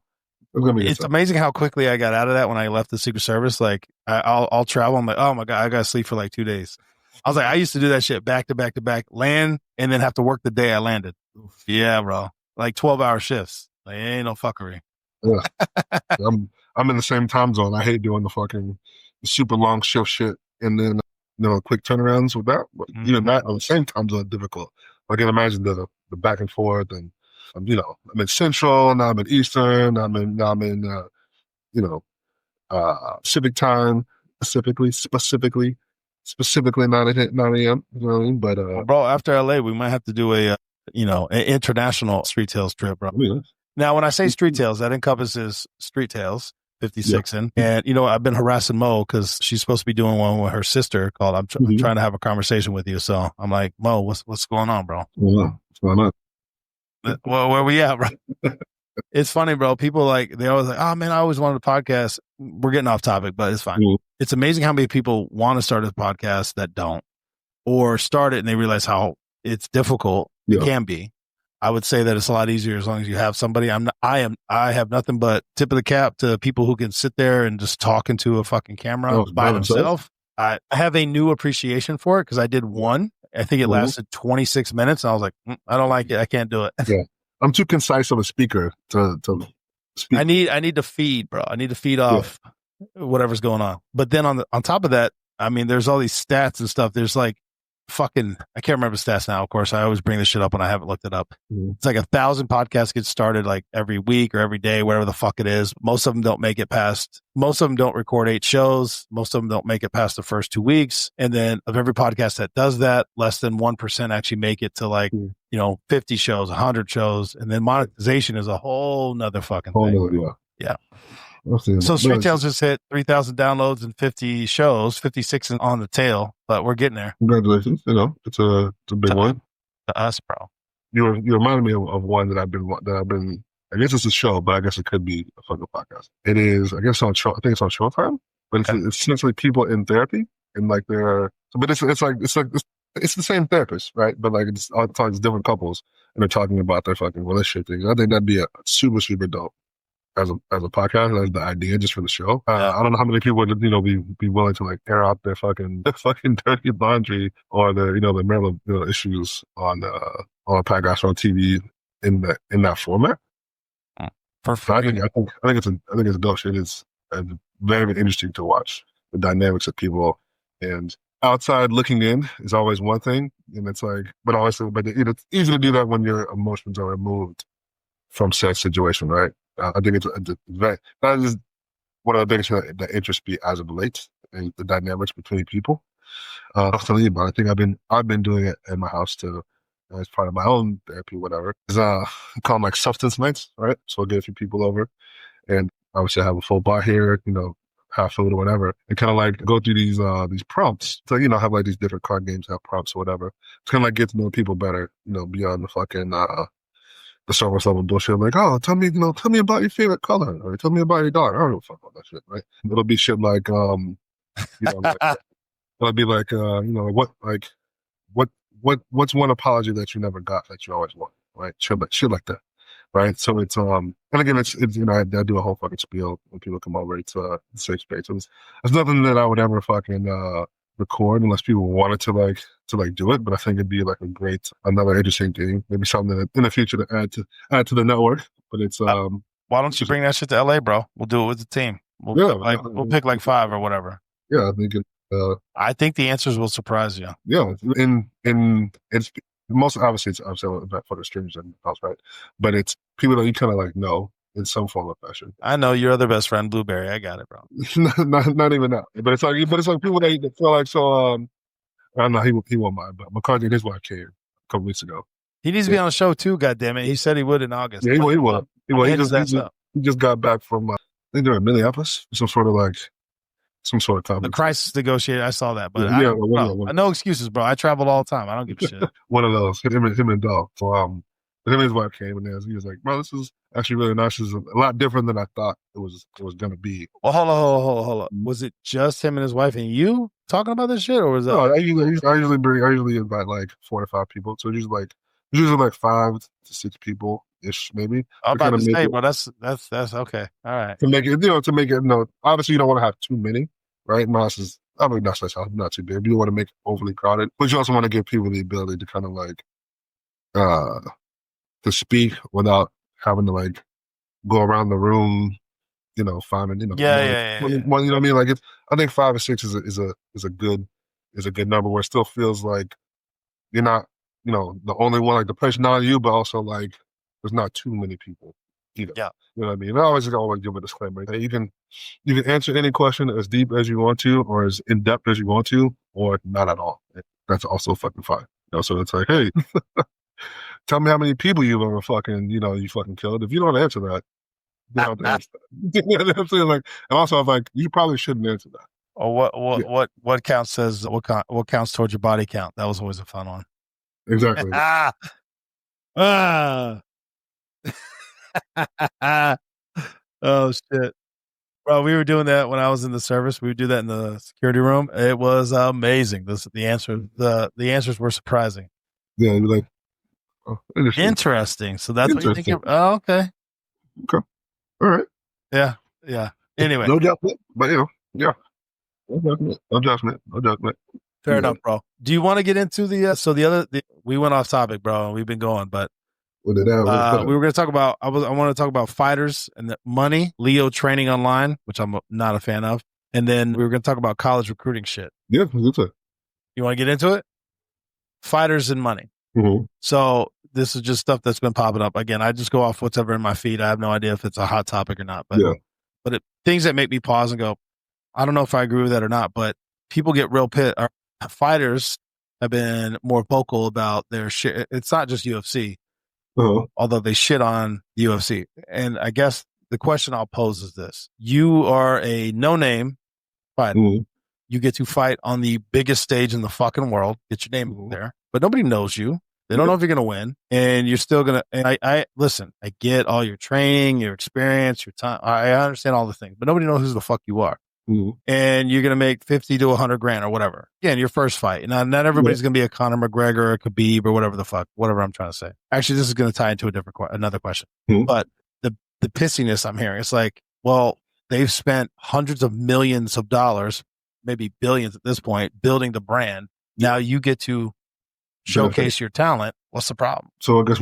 It's amazing how quickly I got out of that when I left the Secret Service. Like I'll travel. I'm like, oh my God, I got to sleep for like 2 days. I was like, I used to do that shit back to back to back, land and then have to work the day I landed. Yeah, bro. Like 12-hour shifts. Like, ain't no fuckery. Yeah. I'm in the same time zone. I hate doing the fucking super long shift shit and then, quick turnarounds with that. But even that on the same time zone is difficult. I can imagine the back and forth and, I'm in Central, now I'm in Eastern, I'm in Pacific time, specifically 9 a.m. You know what I mean? But bro, after LA, we might have to do an international street tales trip, bro. Yeah. Now, when I say street tales, that encompasses street tales, 56'N. Yeah. And I've been harassing Mo because she's supposed to be doing one with her sister called I'm trying to have a conversation with you. So I'm like, Mo, what's going on, bro? Yeah, what's going on? Well, where we at, bro? It's funny, bro. People they always like, oh man, I always wanted a podcast. We're getting off topic, but it's fine. Mm-hmm. It's amazing how many people want to start a podcast that don't, or start it and they realize how it's difficult. Yeah. It can be. I would say that it's a lot easier as long as you have somebody. I have nothing but tip of the cap to people who can sit there and just talk into a fucking camera by themselves. I have a new appreciation for it because I did one. I think it lasted 26 minutes. And I was like, I don't like it. I can't do it. Yeah. I'm too concise of a speaker to speak. I need to feed, bro. I need to feed off whatever's going on. But then on top of that, I mean, there's all these stats and stuff. There's like fucking, I can't remember stats now. Of course, I always bring this shit up when I haven't looked it up. Mm-hmm. It's like 1,000 podcasts get started like every week or every day, whatever the fuck it is. Most of them don't make it past. Most of them don't record 8 shows. Most of them don't make it past the first 2 weeks. And then of every podcast that does that, less than 1% actually make it to like, 50 shows, 100 shows. And then monetization is a whole nother fucking thing. Yeah. So Street Tales just hit 3,000 downloads and 50 shows, 56'N on the tail, but we're getting there. Congratulations. It's a big one. To us, bro. You reminded me of one that I've been, I guess it's a show, but I guess it could be a fucking podcast. It is, I guess I think it's on Showtime, but it's essentially people in therapy and like but it's the same therapist, right? But like it's all times different couples and they're talking about their fucking relationship things. I think that'd be a super, super dope. As a podcast, as the idea just for the show. I don't know how many people would be willing to like air out their fucking dirty laundry or the marital issues on a podcast or on TV in that format. Perfect. So I think it's a dope shit. It's very interesting to watch the dynamics of people, and outside looking in is always one thing, and it's like, but it's easy to do that when your emotions are removed from said situation, right? I think it's that is one of the things that interests me as of late, and the dynamics between people. I'll tell you about. I think I've been doing it in my house too, as part of my own therapy, whatever. It's called like substance nights, right? So I'll get a few people over, and obviously I have a full bar here, have food or whatever, and kind of like go through these prompts. So have like these different card games, have prompts or whatever. It's kind of like get to know people better, beyond the fucking the surface level bullshit, like, oh, tell me about your favorite color, or tell me about your dog. I don't give a fuck about that shit, right? It'll be shit like, it'll be like, what's one apology that you never got that you always want, right? Shit like that, right? So it's and again, it's I do a whole fucking spiel when people come over. It's a safe space. It's nothing that I would ever fucking record unless people wanted to do it, but I think it'd be like another interesting thing, maybe something that in the future to add to the network. But it's why don't you bring that shit to LA, bro? We'll do it with the team. We'll pick like 5 or whatever. Yeah, I think I think the answers will surprise you. Yeah, in it's most obviously it's obviously for the streamers and house, right? But it's people that you kind of like know in some form of fashion. I know your other best friend, Blueberry. I got it, bro. not even that. But it's like people that feel like so. I don't know. He won't mind, but McCarthy and his wife came a couple weeks ago. He needs to be on the show too. God damn it! He said he would in August. Yeah, he will. He just got back from I think they're in Minneapolis, some sort of conference. The crisis negotiator. I saw that, but no excuses, bro. I traveled all the time. I don't give a shit. One of those. Him and dog. So but him and his wife came and he was like, "Bro, this is actually really nice. This is a lot different than I thought it was gonna be." Well, hold on. Was it just him and his wife and you talking about this shit, or was that? No, I usually invite like 4 to 5 people. So usually like 5 to 6 people ish, maybe. I'm about to say, bro, that's okay. All right. To make it, obviously you don't want to have too many, right? Moss is, I mean, not too big. You don't want to make it overly crowded, but you also want to give people the ability to kind of like, to speak without having to like go around the room, finding, You know what I mean? Like I think 5 or 6 is a good number where it still feels like you're not, the only one, like the pressure not on you, but also like there's not too many people either. Yeah. You know what I mean? I always give a disclaimer. You can answer any question as deep as you want to, or as in depth as you want to, or not at all. That's also fucking fine. So it's like, hey, tell me how many people you've ever fucking, you fucking killed. If you don't answer that, you don't have to answer that. You know what I'm saying? Like, and also I'm like, you probably shouldn't answer that. Or what counts as what counts towards your body count? That was always a fun one. Exactly. Oh shit, bro! We were doing that when I was in the service. We would do that in the security room. It was amazing. The answers were surprising. Yeah, you're like, oh, interesting. So that's what you think. Oh, okay. Okay. All right. Yeah. Anyway, no judgment, but yeah, no judgment. Fair enough, bro. Do you want to get into we went off topic, bro, and we've been going, but we were going to talk about, I want to talk about fighters and the money, Leo training online, which I'm not a fan of. And then we were going to talk about college recruiting shit. Yeah, that's it. You want to get into it? Fighters and money. Mm-hmm. So this is just stuff that's been popping up. Again, I just go off whatever in my feed. I have no idea if it's a hot topic or not, but things that make me pause and go, I don't know if I agree with that or not, but people get real pissed. Fighters have been more vocal about their shit. It's not just UFC, although they shit on the UFC. And I guess the question I'll pose is this. You are a no-name fighter. Mm-hmm. You get to fight on the biggest stage in the fucking world. Get your name there. But nobody knows you. They don't know if you're going to win. And you're still going to... And I listen, I get all your training, your experience, your time. I understand all the things. But nobody knows who the fuck you are. Mm-hmm. And you're going to make 50 to 100 grand or whatever. Again, your first fight. Now, not everybody's going to be a Conor McGregor or a Khabib or whatever I'm trying to say. Actually, this is going to tie into another question. Mm-hmm. But the pissiness I'm hearing, it's like, well, they've spent hundreds of millions of dollars, maybe billions at this point, building the brand. Now you get to showcase your talent. What's the problem? So I guess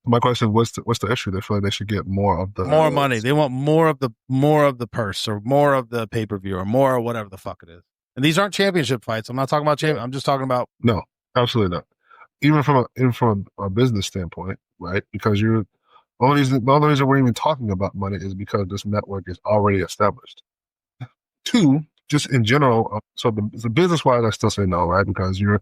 my question, what's the issue? They feel like they should get more money. They want more of the purse or more of the pay-per-view or more of whatever the fuck it is. And these aren't championship fights. I'm not talking about I'm just talking about. No, absolutely not. Even from a business standpoint, right? Because the only reason we're even talking about money is because this network is already established. 2, just in general. So the business wise, I still say no, right? Because you're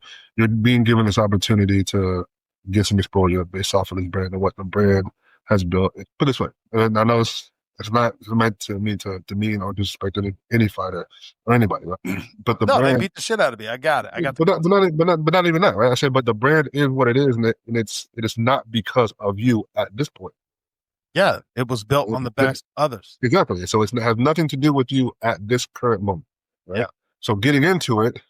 being given this opportunity to get some exposure based off of this brand and what the brand has built. Put it this way, and I know it's not meant to mean to demean or disrespect any fighter or anybody, right? But brand, they beat the shit out of me. I got it. But not even that, right? I said, but the brand is what it is, and it is not because of you at this point. Yeah, it was built on the backs of others. Exactly. So it has nothing to do with you at this current moment, right? Yeah. So getting into it,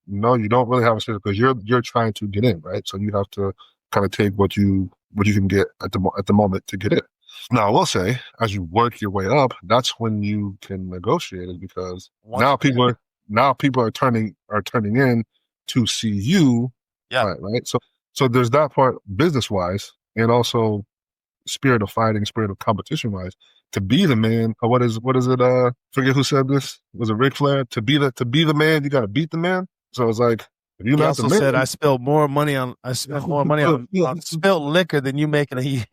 no, you don't really have a sense because you're trying to get in, right? So you have to kind of take what you can get at the moment to get in. Now, I will say, as you work your way up, that's when you can negotiate it because now people are turning in to see you, right? So there's that part business wise, and also spirit of fighting, spirit of competition wise, to be the man. What is it? Forget who said this. Was it Ric Flair? To be the man, you got to beat the man. So it's like, if you're He not the also man, said, I spent more money on spilled liquor than you make in a year.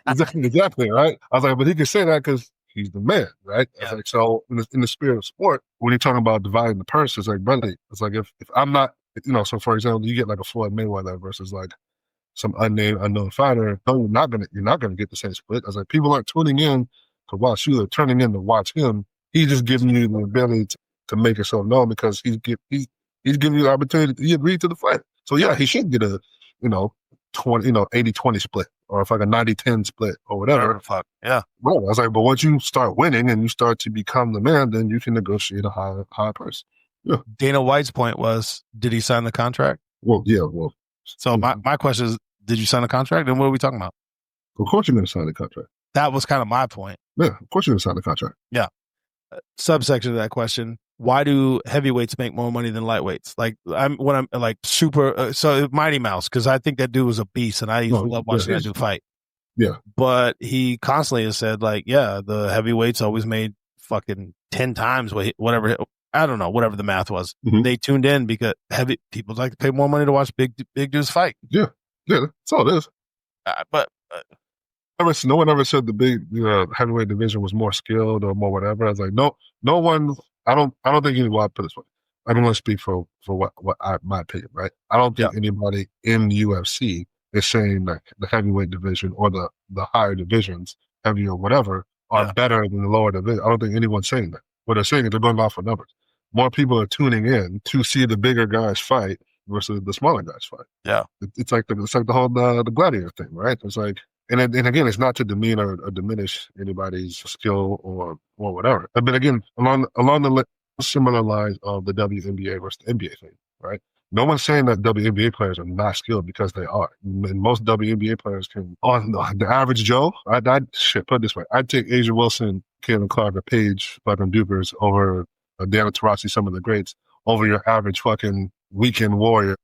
exactly, right? I was like, but he could say that because he's the man, right? I was like, so in the spirit of sport, when you're talking about dividing the purse, it's like, brother, it's like if I'm not, so for example, you get like a Floyd Mayweather versus like some unnamed, unknown fighter, no, you're not gonna get the same split. I was like, people aren't tuning in to watch you, they're turning in to watch him. He's just giving you the ability to make yourself known because he's giving you the opportunity. He agreed to the fight. So yeah, he should get a, 20, 80-20 split or if like a 90-10 split or whatever. Fuck. Yeah. Well, I was like, but once you start winning and you start to become the man, then you can negotiate a higher price. Yeah. Dana White's point was, did he sign the contract? Well, yeah. Well, so my question is, did you sign a contract? And what are we talking about? Of course you're going to sign the contract. That was kind of my point. Yeah, of course you're going to sign the contract. Yeah. Subsection of that question: why do heavyweights make more money than lightweights? Like I'm like super. So Mighty Mouse, because I think that dude was a beast, and I used to love watching that dude fight. Yeah, but he constantly has said like, yeah, the heavyweights always made fucking 10 times whatever. I don't know, whatever the math was. Mm-hmm. They tuned in because people like to pay more money to watch big dudes fight. Yeah, that's all it is. But. No one ever said the big heavyweight division was more skilled or more whatever. I was like, no one. I don't think anybody. I'll put it this way. I don't want to speak for my opinion, right? I don't think anybody in the UFC is saying that the heavyweight division or the higher divisions, heavy or whatever, are better than the lower division. I don't think anyone's saying that. What they're saying is they're going off for numbers. More people are tuning in to see the bigger guys fight versus the smaller guys fight. Yeah, it's like the whole the gladiator thing, right? It's like. And again, it's not to demean or diminish anybody's skill or whatever. But again, along the similar lines of the WNBA versus the NBA thing, right? No one's saying that WNBA players are not skilled because they are. And most WNBA players can, on the average Joe, put it this way. I'd take Asia Wilson, Caitlin Clark, or Paige fucking Dupers over Diana Taurasi, some of the greats, over your average fucking weekend warrior,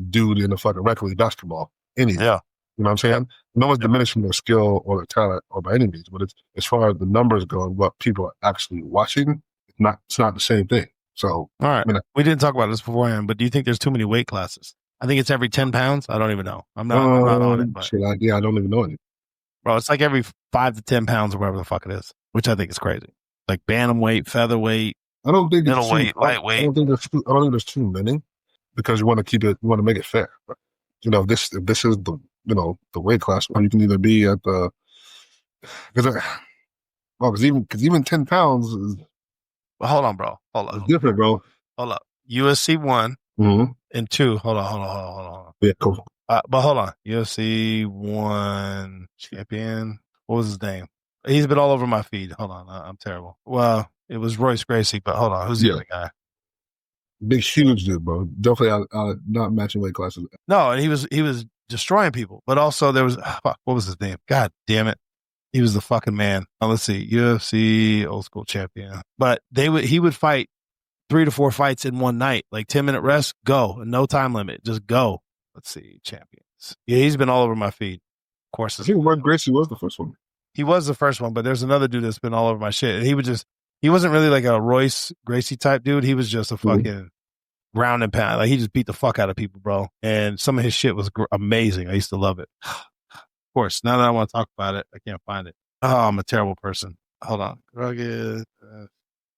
dude in the fucking rec league basketball. Yeah. You know what I'm saying? No one's diminishing their skill or their talent or by any means, but it's as far as the numbers go and what people are actually watching, it's not the same thing. So, all right. We didn't talk about this beforehand, but do you think there's too many weight classes? I think it's every 10 pounds. I don't even know. I'm not on it. But... I don't even know it. Bro, it's like every 5 to 10 pounds or whatever the fuck it is, which I think is crazy. Like bantamweight, featherweight, I don't think middleweight, lightweight. I don't think there's too many because you want to make it fair. But, if this is the weight class, you can either be at the because even 10 pounds is. Well, hold on, bro. Hold on. It's different, bro. Hold up. UFC 1 and 2. Hold on. Yeah, cool. But hold on. UFC 1 champion. What was his name? He's been all over my feed. Hold on. I'm terrible. Well, it was Royce Gracie, but hold on. Who's the other guy? Big, huge dude, bro. Definitely not matching weight classes. No, and he was destroying people. But also there was, what was his name? God damn it. He was the fucking man. Now, let's see. UFC old school champion. But he would fight 3 to 4 fights in one night. Like 10-minute rest, go. No time limit. Just go. Let's see. Champions. Yeah, he's been all over my feed. Of course. I think Royce Gracie was the first one. He was the first one, but there's another dude that's been all over my shit. And he wasn't really like a Royce Gracie type dude. He was just a fucking ground and pound. Like he just beat the fuck out of people, bro. And some of his shit was amazing. I used to love it. Of course, now that I want to talk about it, I can't find it. Oh, I'm a terrible person. Hold on. Rugged.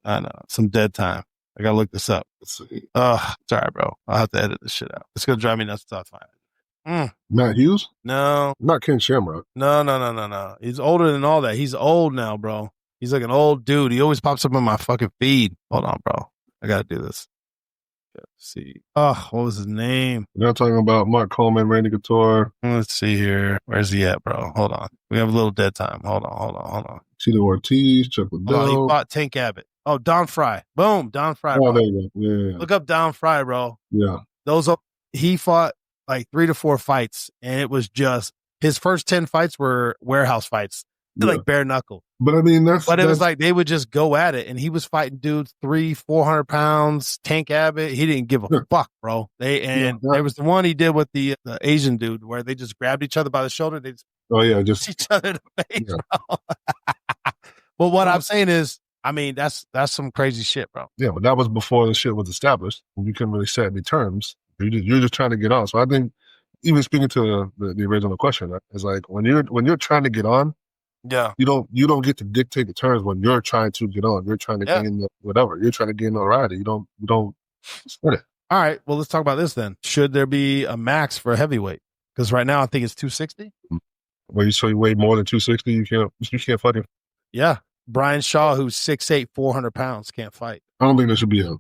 I know. Some dead time. I got to look this up. Sorry, bro. I'll have to edit this shit out. It's going to drive me nuts to find it. Matt Hughes? No. Not Ken Shamrock. No. He's older than all that. He's old now, bro. He's like an old dude. He always pops up on my fucking feed. Hold on, bro. I got to do this. Let's see. Oh, what was his name? You're not talking about Mark Coleman, Randy Couture. Let's see here. Where's he at, bro? Hold on. We have a little dead time. Hold on. Tito Ortiz, Chuck Liddell. He fought Tank Abbott. Oh, Don Fry. Boom. Don Fry. Oh, there you go. Yeah. Look up Don Fry, bro. Yeah. He fought like 3 to 4 fights, and it was just his first 10 fights were warehouse fights, like bare knuckle. But I mean, it was like they would just go at it, and he was fighting dudes 300-400 pounds. Tank Abbott, he didn't give a fuck, bro. There was the one he did with the Asian dude where they just grabbed each other by the shoulder. They just Oh yeah, just each other in the face, yeah. bro. Well, what I'm saying is, I mean, that's some crazy shit, bro. Yeah, but that was before the shit was established. You couldn't really set any terms. You're just trying to get on. So I think, even speaking to the original question, it's like when you're trying to get on, Yeah. you don't get to dictate the terms when you're trying to get on. You're trying to gain whatever. You're trying to gain notoriety. You don't split it. All right. Well, let's talk about this then. Should there be a max for a heavyweight? Because right now I think it's 260. Well, you weigh more than 260, you can't fucking. Yeah. Brian Shaw, who's 6'8", 400 pounds, can't fight. I don't think there should be a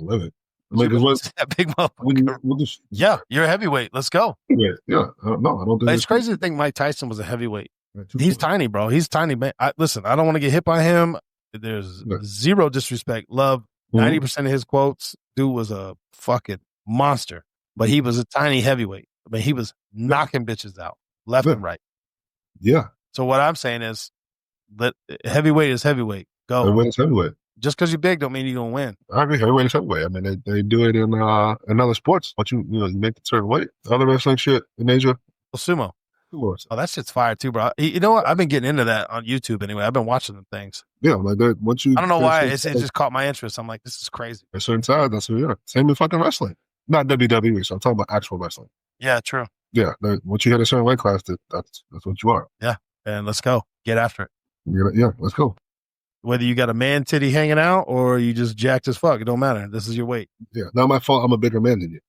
limit. Like, that big motherfucker. Yeah, you're a heavyweight. Let's go. Yeah. I don't think it's crazy to think Mike Tyson was a heavyweight. He's tiny, bro. He's tiny, man. Listen, I don't want to get hit by him. There's zero disrespect. Love 90% of his quotes. Dude was a fucking monster, but he was a tiny heavyweight. I mean, he was knocking bitches out left and right. Yeah. So what I'm saying is that heavyweight is heavyweight. Go. Heavyweight is heavyweight. Just because you're big don't mean you're going to win. I agree. Heavyweight is heavyweight. I mean, they do it in other sports. But you make a certain weight. Other wrestling shit in Asia. Well, sumo. Oh, that shit's fire too, bro. You know what? I've been getting into that on YouTube anyway. I've been watching them things. Yeah, like that. Once you, I don't know why it just caught my interest. I'm like, this is crazy. At certain size, that's what you are. Same with fucking wrestling. Not WWE. So I'm talking about actual wrestling. Yeah, true. Yeah, once you hit a certain weight class, that's what you are. Yeah, and let's go. Get after it. Yeah, let's go. Whether you got a man titty hanging out or you just jacked as fuck, it don't matter. This is your weight. Yeah, not my fault. I'm a bigger man than you.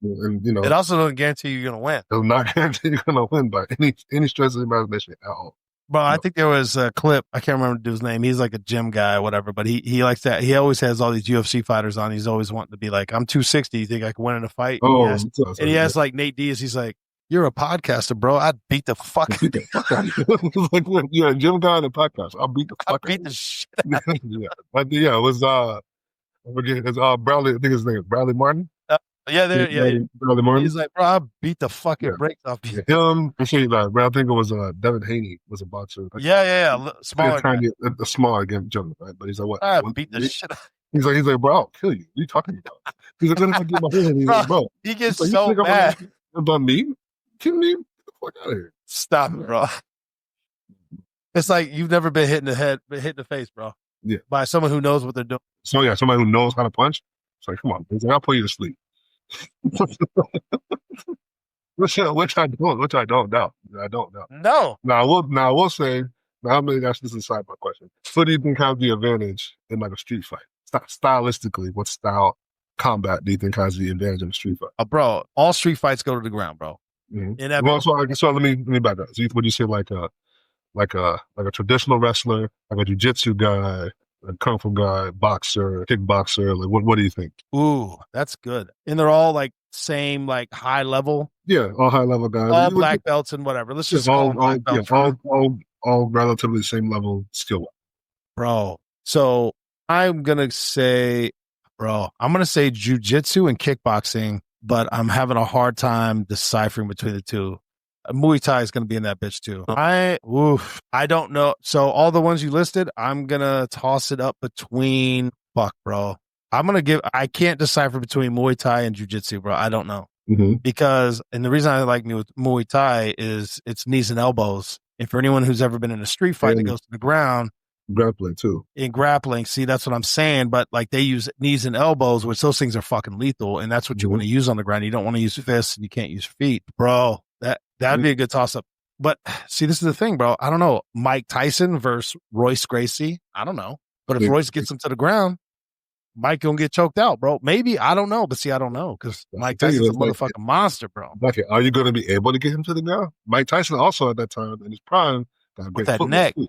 And it also doesn't guarantee you're gonna win. Does not guarantee you're gonna win by any stretch of the imagination at all. Bro, I think there was a clip. I can't remember the dude's name. He's like a gym guy or whatever, but he likes that. He always has all these UFC fighters on. He's always wanting to be like, I'm 260. You think I can win in a fight? And he has like Nate Diaz. He's like, you're a podcaster, bro. I'd beat the fuck out of you. Like, you're a gym guy and a podcast. I'll beat the fuck out of you. Shit out of you. Yeah, it was I forget, it's Bradley. I think his name is Bradley Martin. Bradley Martin. He's like, bro, I beat the fucking brakes off you. Him, I think it was Devin Haney was a boxer. Smaller, a smaller gentleman, right? But he's like, what? I beat the shit out. He's like, bro, I'll kill you. What are you talking about? He's like, let me get my hand. He's like, bro, he gets so mad. About me? Kill me? Get the fuck out of here. Stop it, bro. It's like you've never been hit in the head, but hit in the face, bro. Yeah. By someone who knows what they're doing. So yeah, somebody who knows how to punch. It's like, come on, he's like, I'll put you to sleep. which I don't doubt. I don't doubt. No. Now I will say, I'm going to ask this aside my question. So do you think has the advantage in like a street fight? Stylistically, what style combat do you think has the advantage in a street fight? Bro, all street fights go to the ground, bro. Mm-hmm. Well, so let me back up. So would you say like a traditional wrestler, like a jiu-jitsu guy, a kung fu guy, boxer, kickboxer? Like what do you think? Ooh, that's good. And they're all like same, like high level. Yeah, all high level guys. All black belts and whatever. Let's just call them black belts. All relatively same level skill. Bro. So I'm gonna say jiu-jitsu and kickboxing, but I'm having a hard time deciphering between the two. Muay Thai is going to be in that bitch too. I don't know. So all the ones you listed, I'm going to toss it up between, bro. I can't decipher between Muay Thai and Jiu-Jitsu, bro. I don't know. Mm-hmm. Because, and the reason I like Muay Thai is it's knees and elbows. And for anyone who's ever been in a street fight that goes to the ground. Grappling too. In grappling, see, that's what I'm saying. But like they use knees and elbows, which those things are fucking lethal. And that's what you want to use on the ground. You don't want to use fists and you can't use feet. Bro, that'd be a good toss-up. But see, this is the thing, bro. I don't know. Mike Tyson versus Royce Gracie. I don't know. But if Royce gets him to the ground, Mike gonna get choked out, bro. Maybe. I don't know. But see, I don't know. Because Mike Tyson's a motherfucking monster, bro. Okay. Are you going to be able to get him to the ground? Mike Tyson also at that time in his prime got a great that neck. Too.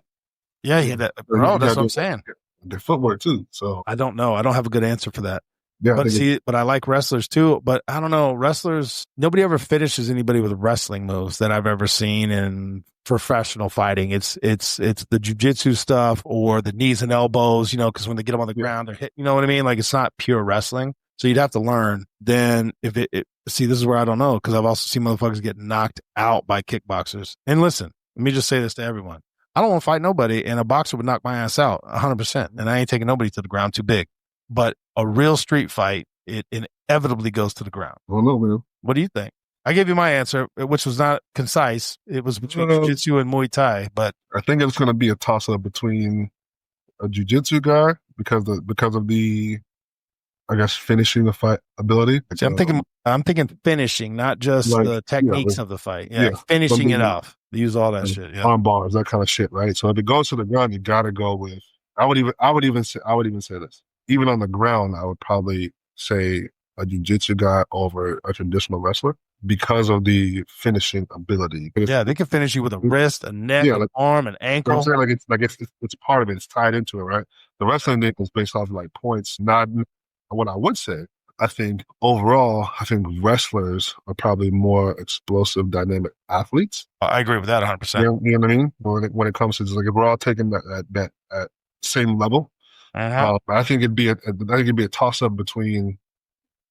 Yeah, he had that. Bro, that's what I'm saying. Their footwork too. So I don't know. I don't have a good answer for that. Yeah, but I like wrestlers too. But I don't know. Wrestlers, nobody ever finishes anybody with wrestling moves that I've ever seen in professional fighting. It's the jiu-jitsu stuff or the knees and elbows, because when they get them on the ground, they're hit. You know what I mean? Like it's not pure wrestling. So you'd have to learn. Then see, this is where I don't know because I've also seen motherfuckers get knocked out by kickboxers. And listen, let me just say this to everyone. I don't want to fight nobody, and a boxer would knock my ass out 100%. And I ain't taking nobody to the ground too big. But a real street fight, it inevitably goes to the ground. I don't know, man. What do you think? I gave you my answer, which was not concise. It was between jiu-jitsu and Muay Thai, but I think it's going to be a toss-up between a jiu-jitsu guy because of the I guess finishing the fight ability. See, I'm thinking finishing, not just the techniques of the fight. Yeah, finishing it off. Use all that shit. Yeah, arm bars, that kind of shit, right? So if it goes to the ground, you got to go with. I would even say this. Even on the ground, I would probably say a jiu-jitsu guy over a traditional wrestler because of the finishing ability. Yeah, they can finish you with a wrist, a neck, an arm, an ankle. I'm saying it's part of it. It's tied into it, right? The wrestling thing is based off of like points. Not what I would say. I think overall, wrestlers are probably more explosive, dynamic athletes. I agree with that 100%. You know what I mean? When it comes to just like if we're all taking that same level, I think it'd be a toss up between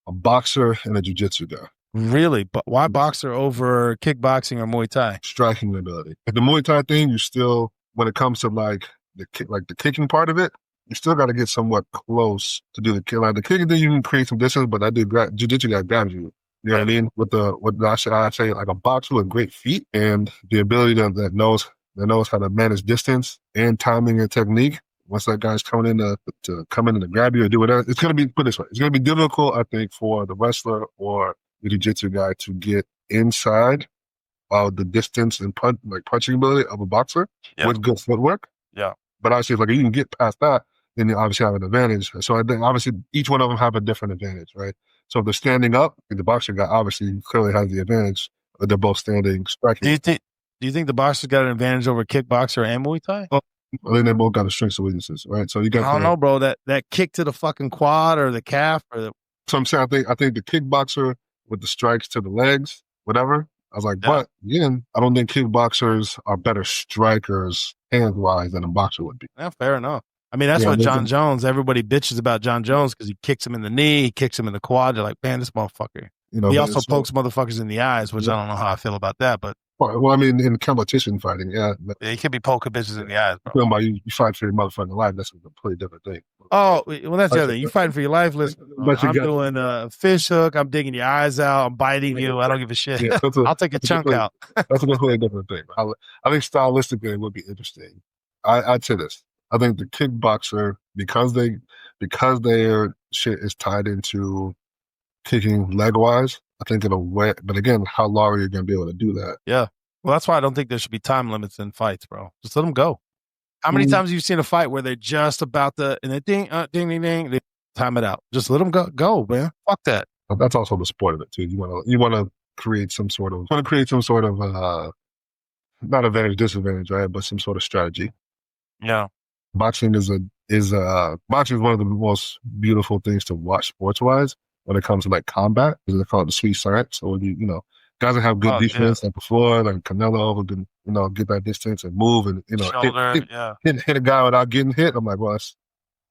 a boxer and a jiu-jitsu guy. Really? But why boxer over kickboxing or Muay Thai? Striking ability. Like the Muay Thai thing, you still, when it comes to like the kicking part of it, you still got to get somewhat close to do the kick. Like the kicking thing, you can create some distance, but I do jiu-jitsu guy grabs you. You know what I mean? With I say like a boxer with great feet and the ability that knows how to manage distance and timing and technique. Once that guy's coming in to come in and grab you or do whatever, it's going to be put this way. It's going to be difficult, I think, for the wrestler or the jiu-jitsu guy to get inside the distance and punching ability of a boxer with good footwork. Yeah. But obviously, if you can get past that, then you obviously have an advantage. So I think obviously each one of them have a different advantage, right? So if they're standing up, the boxer guy obviously clearly has the advantage. But they're both standing, striking. Do you think the boxer's got an advantage over kickboxer and Muay Thai? I think they both got the strengths and weaknesses, right? So you got. I don't know, bro. That kick to the fucking quad or the calf or the. So I'm saying I think the kickboxer with the strikes to the legs, whatever. I was like, but again, I don't think kickboxers are better strikers hands-wise than a boxer would be. Yeah, fair enough. I mean, that's what John Jones, everybody bitches about John Jones because he kicks him in the knee, he kicks him in the quad. They're like, man, this motherfucker. He also pokes motherfuckers in the eyes, which I don't know how I feel about that, but. Well, I mean, in competition fighting, he could be poking bitches in the eyes, bro. About you fight for your motherfucking life, that's a completely different thing. Oh, well, that's the other thing. You fighting for your life. Listen, I'm doing a fish hook. I'm digging your eyes out. I'm biting you. I don't give a shit. Yeah, I'll take a chunk out. That's a completely different thing. I think stylistically it would be interesting. I'd say this. I think the kickboxer, because their shit is tied into kicking leg-wise, I think it'll wet. But again, how long are you going to be able to do that? Yeah. Well, that's why I don't think there should be time limits in fights, bro. Just let them go. How many times have you seen a fight where they're just about to, and they ding, ding, they time it out? Just let them go, man. Fuck that. But that's also the sport of it too. You want to create some sort of, not advantage, disadvantage, right? But some sort of strategy. Yeah. Boxing boxing is one of the most beautiful things to watch sports-wise when it comes to like combat, because they call it the sweet science. So guys that have good defense like before, like Canelo, who can get that distance and move and hit a guy without getting hit. I'm like, well, that's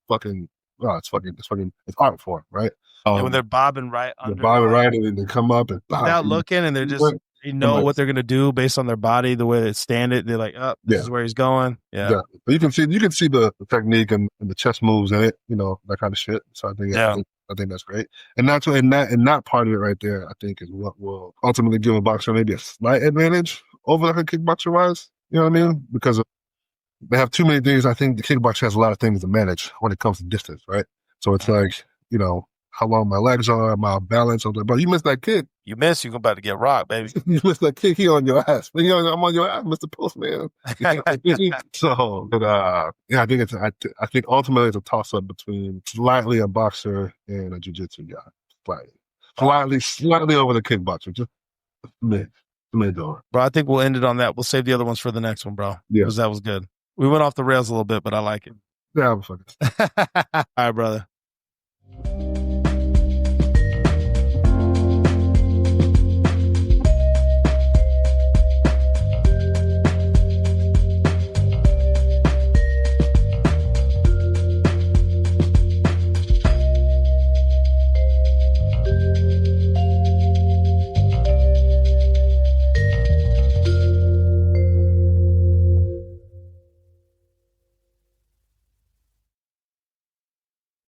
fucking, it's art form, right? When they're bobbing right under, and they come up and without looking, and they're just what they're gonna do based on their body, the way they stand it. They're like, this is where he's going. Yeah. But you can see the technique and the chest moves in it, that kind of shit. So I think that's great. And that's what, and that part of it right there, I think, is what will ultimately give a boxer maybe a slight advantage over like a kickboxer wise. You know what I mean? Because they have too many things. I think the kickboxer has a lot of things to manage when it comes to distance, right? So it's like, how long my legs are, my balance. I'm like, bro, you missed that kick. You missed, you're about to get rocked, baby. You missed that kick, he on your ass. I'm on your ass, Mr. Postman. So, but I think ultimately it's a toss up between slightly a boxer and a jiu-jitsu guy. Slightly over the kickboxer. Just mid door. Bro, I think we'll end it on that. We'll save the other ones for the next one, bro. Yeah. Because that was good. We went off the rails a little bit, but I like it. Yeah, I'm fucking. All right, brother.